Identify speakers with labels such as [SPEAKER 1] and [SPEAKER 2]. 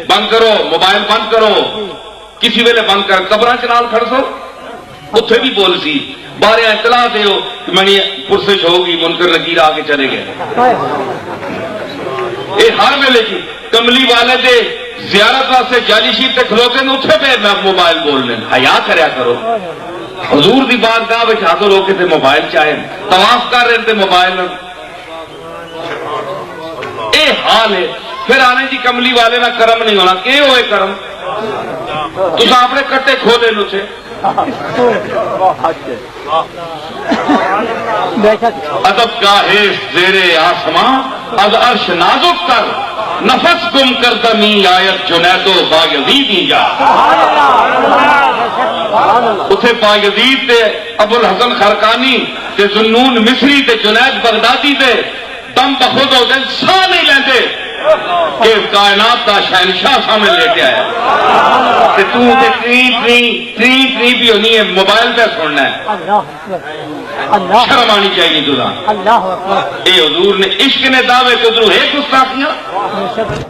[SPEAKER 1] بند کرو موبائل بند کرو کسی ویلے بند کر قبراں چ نال کھڑ سو اتھے بھی بول سی بارے اطلاع دیو کہ منی پرسش ہوگی منکر نکیر آ کے چلے گئے اے ہر ویلے کی کملی والے دے زیارت واسطے جالی شیف تے کھلوتے نے اتھے پہ موبائل بول لیں حیا کریا کرو حضور دی بارگاہ وچ حاضر ہو کے تے موبائل چاہیں طواف کر رہے تے موبائل اے حال ہے پھر آنے جی کملی والے نہ کرم نہیں ہونا کہ ہوئے کرم تسا اپنے کٹے کھولے نو سے ادب کا ہے زیر آسماں از عرش نازک کر نفس گم کر دمی آیت جنید و بایزیدی جا اتھے بایزید تے ابو الحسن خرقانی تے ذنون مصری تے جنید بغدادی تے دم بخود ہو دن سا نہیں لیندے کہ کائنات کا شہنشاہ سامنے لے کے آیا کہ تو تے تری بھی ہونی ہے موبائل پہ سننا ہے شرم آنی چاہیے تجھے اے حضور نے عشق نے دعوے کے ادھر ایک گستاخیاں